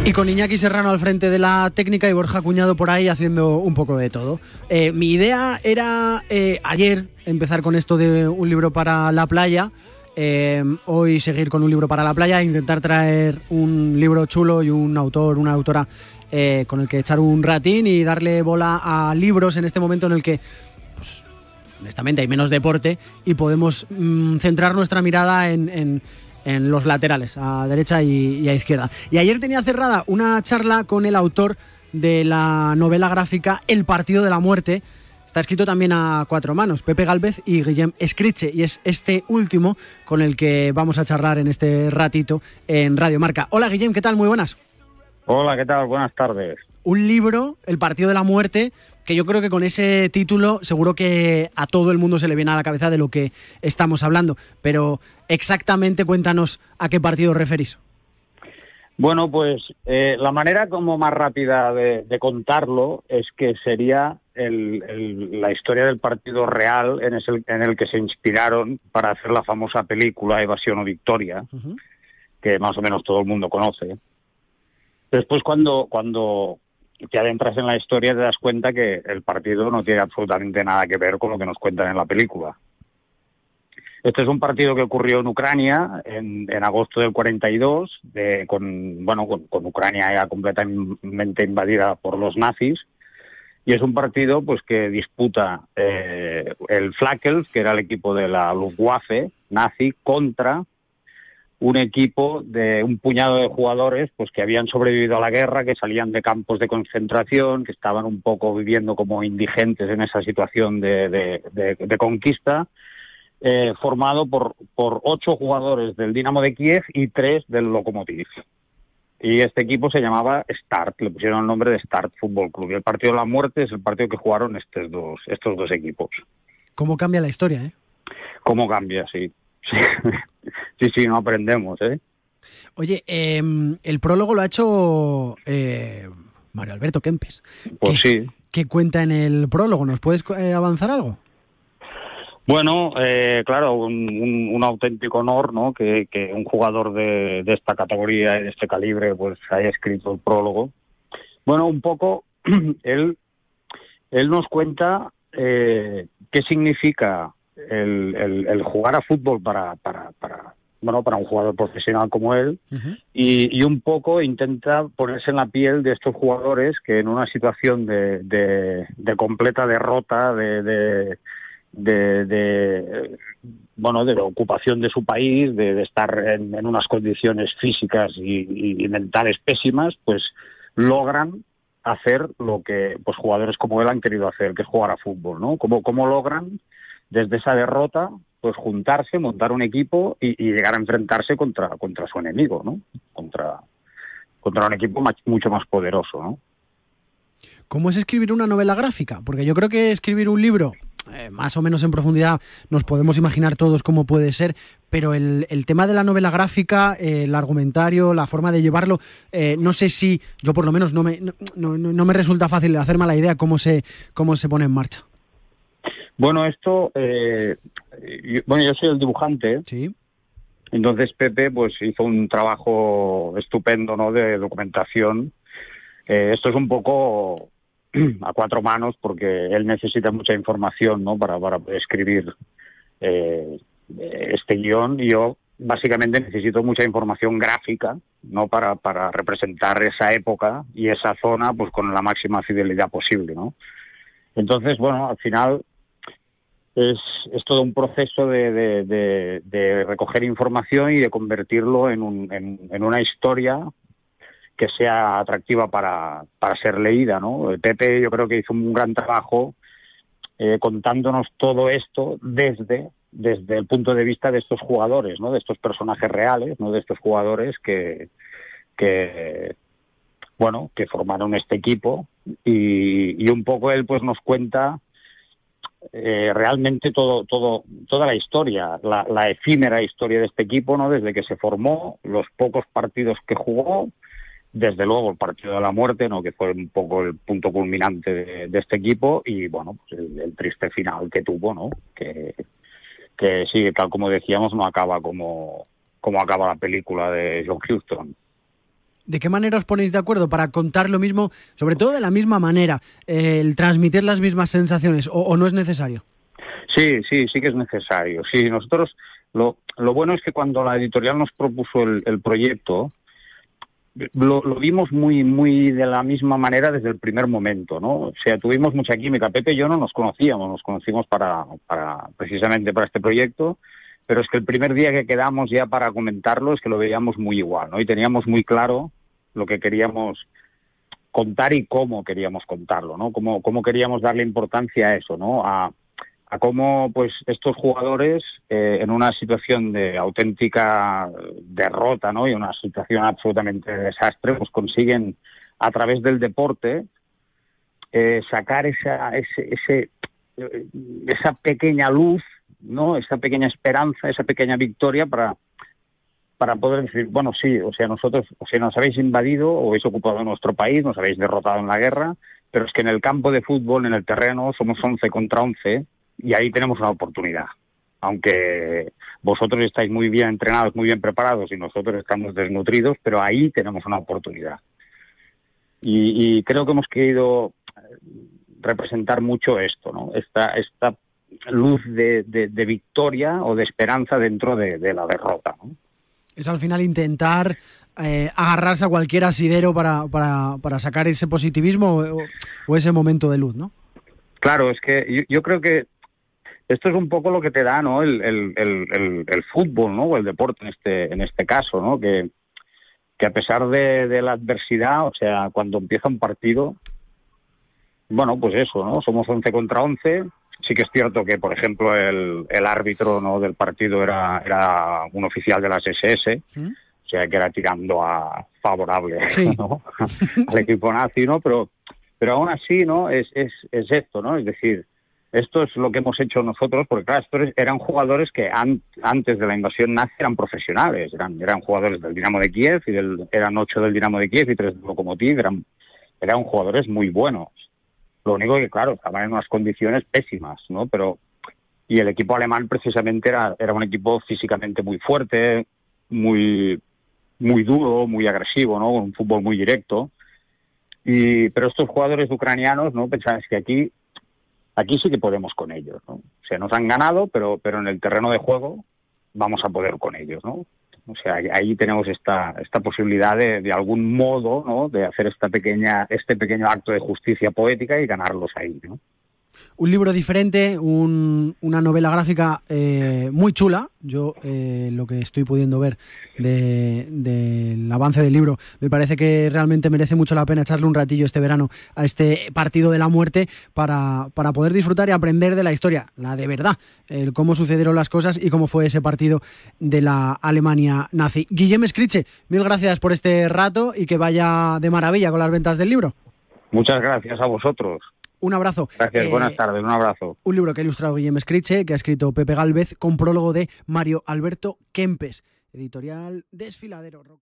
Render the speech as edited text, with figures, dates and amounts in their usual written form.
Y con Iñaki Serrano al frente de la técnica y Borja Cuñado por ahí haciendo un poco de todo. Mi idea era ayer empezar con esto de un libro para la playa. Hoy seguir con un libro para la playa, intentar traer un libro chulo y un autor, una autora con el que echar un ratín y darle bola a libros en este momento en el que, pues, honestamente, hay menos deporte y podemos centrar nuestra mirada en los laterales, a derecha y a izquierda. Y ayer tenía cerrada una charla con el autor de la novela gráfica El partido de la muerte. Está escrito también a cuatro manos, Pepe Gálvez y Guillem Escriche, y es este último con el que vamos a charlar en este ratito en Radio Marca. Hola Guillem, ¿qué tal? Muy buenas. Hola, ¿qué tal? Buenas tardes. Un libro, El partido de la muerte, que yo creo que con ese título seguro que a todo el mundo se le viene a la cabeza de lo que estamos hablando, pero exactamente cuéntanos a qué partido os referís. Bueno, pues la manera como más rápida de contarlo es que sería la historia del partido real en el que se inspiraron para hacer la famosa película Evasión o Victoria, que más o menos todo el mundo conoce. Después, cuando te adentras en la historia, te das cuenta que el partido no tiene absolutamente nada que ver con lo que nos cuentan en la película. Este es un partido que ocurrió en Ucrania en agosto del 42, con Ucrania ya completamente invadida por los nazis, y es un partido pues que disputa el Flakels, que era el equipo de la Luftwaffe nazi, contra un equipo de un puñado de jugadores pues que habían sobrevivido a la guerra, que salían de campos de concentración, que estaban un poco viviendo como indigentes en esa situación de conquista, formado por 8 jugadores del Dinamo de Kiev y 3 del Lokomotiv. Y este equipo se llamaba Start, le pusieron el nombre de Start Fútbol Club. Y el partido de la muerte es el partido que jugaron estos dos equipos. ¿Cómo cambia la historia, eh? ¿Cómo cambia? Sí. Sí, no aprendemos, ¿eh? Oye, el prólogo lo ha hecho Mario Alberto Kempes. Pues sí. ¿Qué cuenta en el prólogo? ¿Nos puedes avanzar algo? Bueno, claro, un auténtico honor, ¿no? Que un jugador de esta categoría y de este calibre pues haya escrito el prólogo. Bueno, un poco él nos cuenta qué significa el jugar a fútbol para un jugador profesional como él, y un poco intenta ponerse en la piel de estos jugadores que en una situación de completa derrota, de ocupación de su país, de estar en unas condiciones físicas y mentales pésimas, pues logran hacer lo que pues jugadores como él han querido hacer, que es jugar a fútbol, ¿no? ¿Cómo logran desde esa derrota pues juntarse, montar un equipo y llegar a enfrentarse contra su enemigo, ¿no? Contra un equipo mucho más poderoso, ¿no? ¿Cómo es escribir una novela gráfica? Porque yo creo que escribir un libro más o menos en profundidad nos podemos imaginar todos cómo puede ser, pero el tema de la novela gráfica, el argumentario, la forma de llevarlo, no sé si, yo por lo menos no me resulta fácil hacerme la idea cómo se pone en marcha. Bueno, esto, yo soy el dibujante, sí. Entonces Pepe pues hizo un trabajo estupendo, ¿no?, de documentación. Esto es un poco a cuatro manos porque él necesita mucha información, ¿no?, para poder escribir este guión, y yo básicamente necesito mucha información gráfica, ¿no?, para representar esa época y esa zona pues con la máxima fidelidad posible, ¿no? Entonces, bueno, al final es todo un proceso de recoger información y de convertirlo en una historia que sea atractiva para ser leída, ¿no? Pepe yo creo que hizo un gran trabajo contándonos todo esto desde el punto de vista de estos jugadores, ¿no?, de estos personajes reales, ¿no?, de estos jugadores que formaron este equipo, y un poco él pues nos cuenta realmente toda la historia, la efímera historia de este equipo, ¿no?, desde que se formó, los pocos partidos que jugó, desde luego el partido de la muerte, ¿no?, que fue un poco el punto culminante de este equipo, y bueno, pues el triste final que tuvo, ¿no?, que sí, tal como decíamos, no acaba como acaba la película de John Huston. ¿De qué manera os ponéis de acuerdo para contar lo mismo, sobre todo de la misma manera, el transmitir las mismas sensaciones, o no es necesario? Sí que es necesario. Sí, nosotros, lo bueno es que cuando la editorial nos propuso el proyecto, lo vimos muy de la misma manera desde el primer momento, ¿no? O sea, tuvimos mucha química. Pepe y yo no nos conocimos precisamente para este proyecto, pero es que el primer día que quedamos ya para comentarlo es que lo veíamos muy igual, ¿no? Y teníamos muy claro lo que queríamos contar y cómo queríamos contarlo, ¿no? Cómo queríamos darle importancia a eso, ¿no? A cómo pues estos jugadores en una situación de auténtica derrota, ¿no? Y una situación absolutamente de desastre, pues consiguen a través del deporte sacar esa pequeña luz, ¿no? Esa pequeña esperanza, esa pequeña victoria para poder decir, bueno, sí, o sea, nosotros, o sea, nos habéis invadido o habéis ocupado nuestro país, nos habéis derrotado en la guerra, pero es que en el campo de fútbol, en el terreno, somos 11 contra 11 y ahí tenemos una oportunidad. Aunque vosotros estáis muy bien entrenados, muy bien preparados y nosotros estamos desnutridos, pero ahí tenemos una oportunidad. Y creo que hemos querido representar mucho esto, ¿no? Esta luz de victoria o de esperanza dentro de la derrota, ¿no? Es al final intentar agarrarse a cualquier asidero para sacar ese positivismo o ese momento de luz, ¿no? Claro, es que yo creo que esto es un poco lo que te da, ¿no? El fútbol, ¿no? O el deporte en este caso, ¿no? Que a pesar de la adversidad, o sea, cuando empieza un partido, bueno, pues eso, ¿no? Somos 11 contra 11. Sí que es cierto que, por ejemplo, el árbitro, ¿no? del partido era un oficial de las SS, o sea, que era tirando a favorable, sí, ¿no? al equipo nazi, ¿no? Pero aún así, ¿no? Es esto, ¿no? Es decir, esto es lo que hemos hecho nosotros, porque claro, estos eran jugadores que antes de la invasión nazi eran profesionales, eran jugadores del Dinamo de Kiev, eran 8 del Dinamo de Kiev y 3 del Lokomotiv, eran jugadores muy buenos. Lo único que, claro, estaban en unas condiciones pésimas, ¿no? Y el equipo alemán precisamente era un equipo físicamente muy fuerte, muy duro, muy agresivo, ¿no? Con un fútbol muy directo. Pero estos jugadores ucranianos, ¿no? Pensaban que aquí sí que podemos con ellos, ¿no? O sea, nos han ganado, pero en el terreno de juego vamos a poder con ellos, ¿no? O sea, ahí tenemos esta posibilidad de algún modo, ¿no? De hacer este pequeño acto de justicia poética y ganarlos ahí, ¿no? Un libro diferente, una novela gráfica muy chula. Yo lo que estoy pudiendo ver del avance del libro, me parece que realmente merece mucho la pena echarle un ratillo este verano a este partido de la muerte para poder disfrutar y aprender de la historia, la de verdad, cómo sucedieron las cosas y cómo fue ese partido de la Alemania nazi. Guillem Escriche, mil gracias por este rato y que vaya de maravilla con las ventas del libro. Muchas gracias a vosotros. Un abrazo. Gracias, buenas tardes, un abrazo. Un libro que ha ilustrado Guillem Escriche, que ha escrito Pepe Gálvez, con prólogo de Mario Alberto Kempes, editorial Desfiladero Rock.